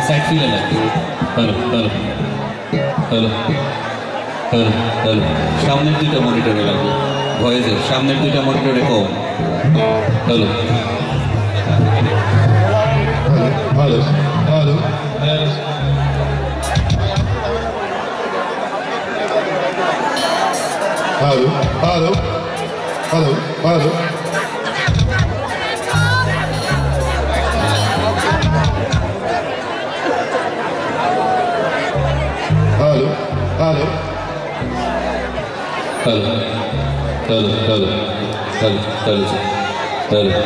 Side feel है hello hello hello hello hello सामने दुटा मनिटरे लागবে ভয়েসের সামনে দুটা মনিটরে কম hello hello hello hello hello hello hello hello hello hello hello hello hello hello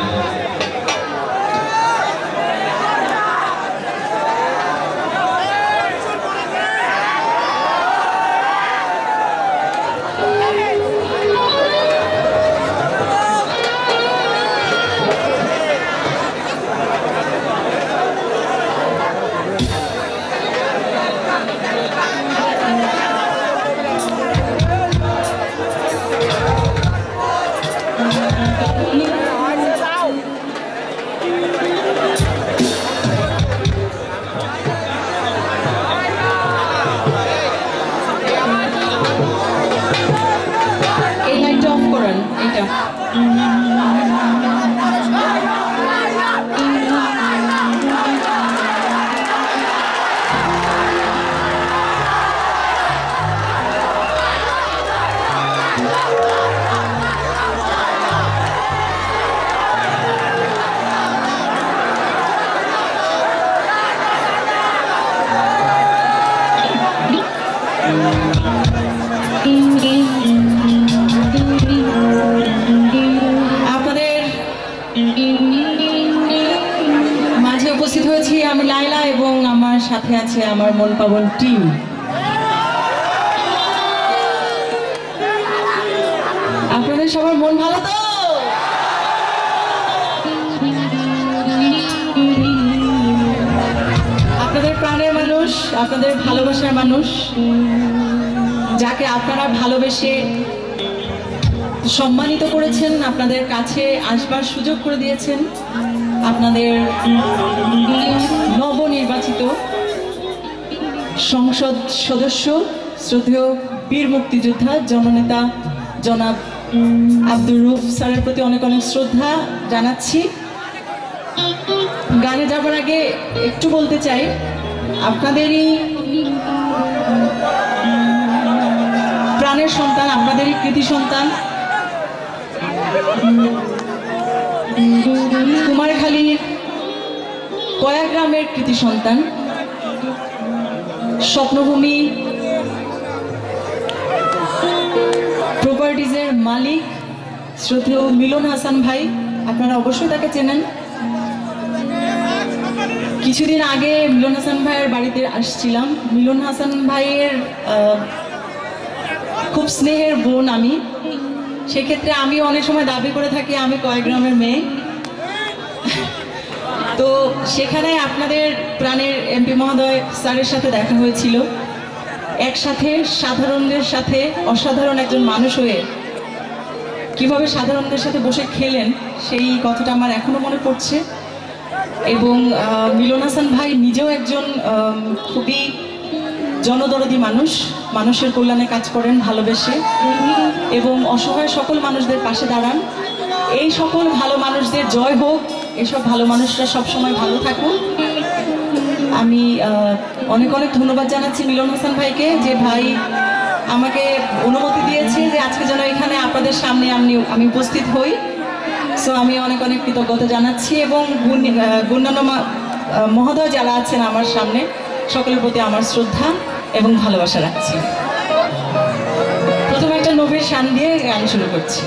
সাথে আছে আমার মন পাবন টিম। আপনাদের সবার মন ভালো তো? আপনাদের প্রাণের মানুষ, আপনাদের ভালোবাসার মানুষ, যাকে আপনারা ভালোবেসে সম্মানিত করেছেন, আপনাদের কাছে আসবার সুযোগ করে দিয়েছেন, আপনাদের নবনির্বাচিত সংসদ সদস্য শ্রদ্ধেয় বীর মুক্তিযোদ্ধা জননেতা জনাব আব্দুর রউফ স্যারের প্রতি অনেক অনেক শ্রদ্ধা জানাচ্ছি। গানে যাবার আগে একটু বলতে চাই, আপনাদেরই প্রাণের সন্তান, আপনাদেরই কৃতি সন্তান কুমারখালীর কয়া গ্রামের কৃতি সন্তান, স্বপ্নভূমি প্রপার্টিজের মালিক শ্রদ্ধেয় মিলন হাসান ভাই, আপনারা অবশ্যই তাকে চেনেন। কিছুদিন আগে মিলন হাসান ভাইয়ের বাড়িতে আসছিলাম। মিলন হাসান ভাইয়ের খুব স্নেহের বোন আমি, সেক্ষেত্রে আমি অনেক সময় দাবি করে থাকি আমি কয়া গ্রামের মেয়ে। তো সেখানে আপনাদের প্রাণের এমপি মহোদয় স্যারের সাথে দেখা হয়েছিল। একসাথে সাধারণদের সাথে অসাধারণ একজন মানুষ হয়ে কিভাবে সাধারণদের সাথে বসে খেলেন, সেই কথাটা আমার এখনো মনে পড়ছে। এবং মিলন হাসান ভাই নিজেও একজন খুবই জনদরদি মানুষ, মানুষের কল্যাণে কাজ করেন ভালোবেসে এবং অসহায় সকল মানুষদের পাশে দাঁড়ান। এই সকল ভালো মানুষদের জয় হোক, এসব ভালো মানুষরা সবসময় ভালো থাকুন। আমি অনেক অনেক ধন্যবাদ জানাচ্ছি মিলন হাসান ভাইকে, যে ভাই আমাকে অনুমতি দিয়েছে যে আজকে যেন এখানে আপনাদের সামনে আমি উপস্থিত হই। সো আমি অনেক অনেক কৃতজ্ঞতা জানাচ্ছি এবং গণ্যমান্য মহোদয় যারা আছেন আমার সামনে, সকলের প্রতি আমার শ্রদ্ধা এবং ভালোবাসা রাখছি। প্রথমে একটা নবীর শান দিয়ে গান শুরু করছি।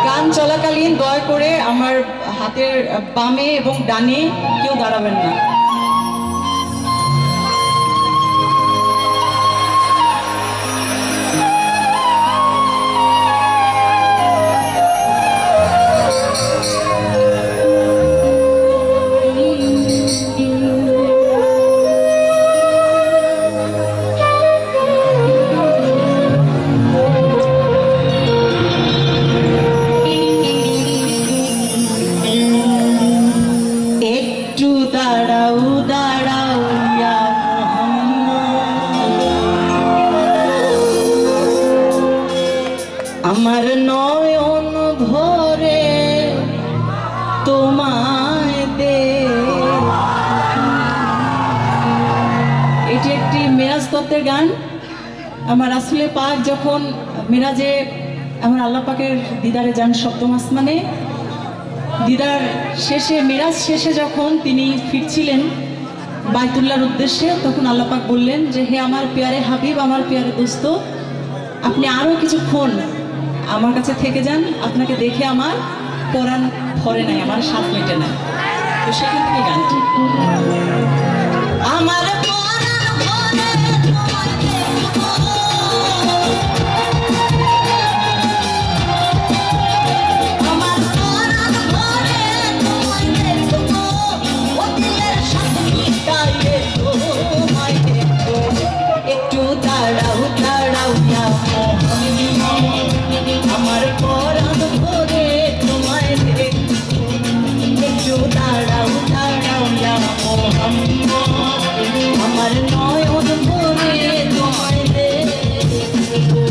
গান চলাকালীন দয়া করে আমার হাতের বামে এবং ডানে কেউ দাঁড়াবেন না। আমার নয়ন ভরে তোমায় দে। এটি একটি মেরাজ তত্ত্বের গান। আমার রাসূলে পাক যখন মেরাজে আমার আল্লাহ পাকের দিদারে যান সপ্তম আসমানে, দিদার শেষে মেরাজ শেষে যখন তিনি ফিরছিলেন বাইতুল্লাহর উদ্দেশ্যে, তখন আল্লাহ পাক বললেন যে হে আমার পেয়ারে হাবিব, আমার পেয়ারে দোস্ত, আপনি আরও কিছুক্ষণ আমার কাছে থেকে যান, আপনাকে দেখে আমার পরাণ ভরে নাই, আমার স্বাদ মেটে নাই। তো সেখান থেকে গানটি আমার একটু দাঁড়াও দাঁড়াও না আমার পরাণ ভরে তোমায় দেখো, একটু দাঁড়াও দাঁড়াও না আমার নয়ন ভরে তোমায় দেখো।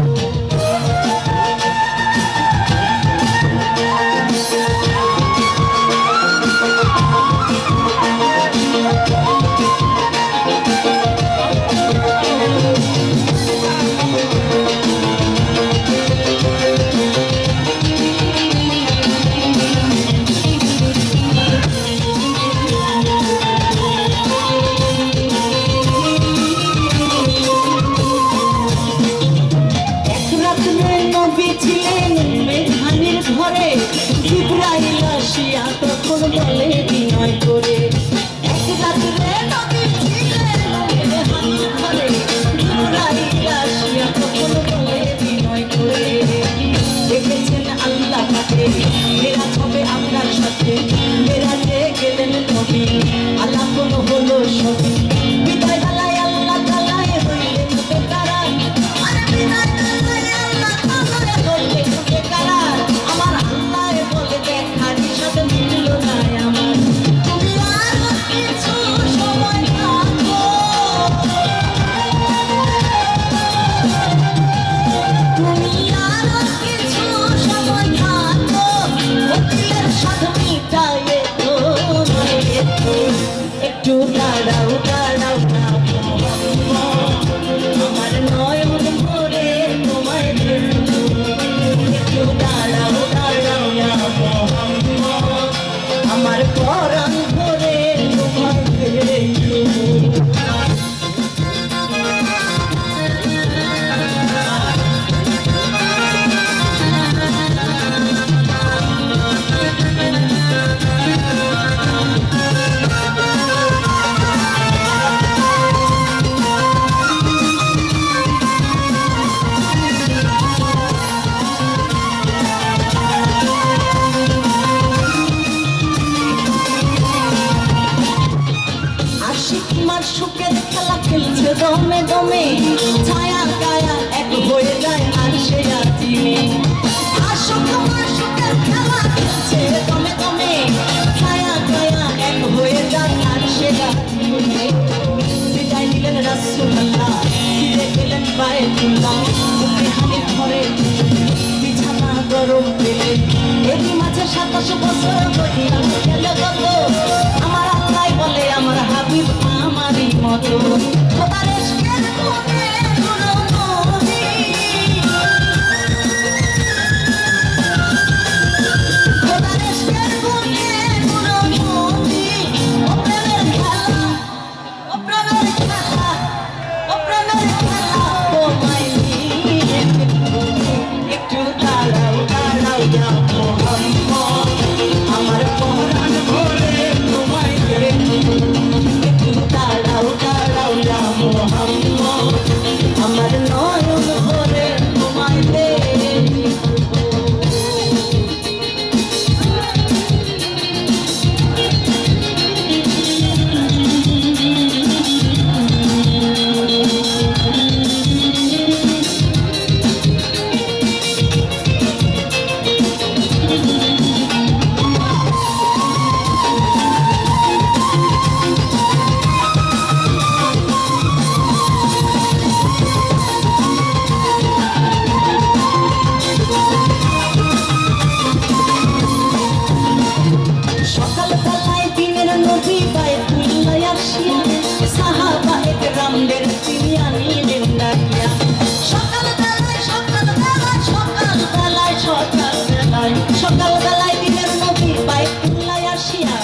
তখন বলে বিনয় করে এক রাত্রে নবী ছিলেন মেধানির ঘরে, তখন বলে বিনয় করে দেখেছেন আল্লাহ পাকে মেরাজ হবে আপনার সাথে। মেরাজে গেলেন নবী, আলাপন হলো সবই, বিদায় বেলায় আল্লাহ তাআলায় হইলেন বেকারার। আরে বিদায় বেলায় আল্লাহ তাআলায় হইলেন বেকারার। আমার আল্লাহ বলে দেখার সাথে মিলল না আমার, তুমি আরো কিছু সময় থাকো, তুমি আরো কিছু সময় থাকো, ওদের সাথে মিটায়ে একটু দাঁড়াও দাঁড়াও না আমার নয়ন ভরে তোমায় দেখো, একটু দাঁড়াও দাঁড়াও না আমার পরাণ ভরে তোমায় দেখো। সুখের খেলা খেলছে দমে দমে, ছায়া কায়া এক হয়ে যায় আর সে চিনে। আশুক আমার সুখের খেলা খেলছে দমে দমে, ছায়া কায়া এক হয়ে যায় আর সে চিনে। বিদায় নিলেন রাসূলুল্লাহ, ফিরে গেলেন বাইতুল্লাহ, মেহানির ঘরে বিছানা গরম পেলে। এরই মাঝে 27 বছর হইয়া গেল গত, আমার আল্লাহ বলে আমার হাবিব আমারই মতো। খোদার ইশকের কোণে কোনো নবী, খোদার ইশকের কোণে কোনো আসিয়া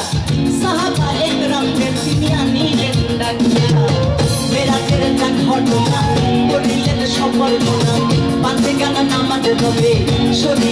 সাহাবা একরামদের তিনি আনিলেন ডাকিয়া মেরাজের যা ঘটনা করিলেন সফল গোনা পাঁচে গানা নামাজ হবে শরীর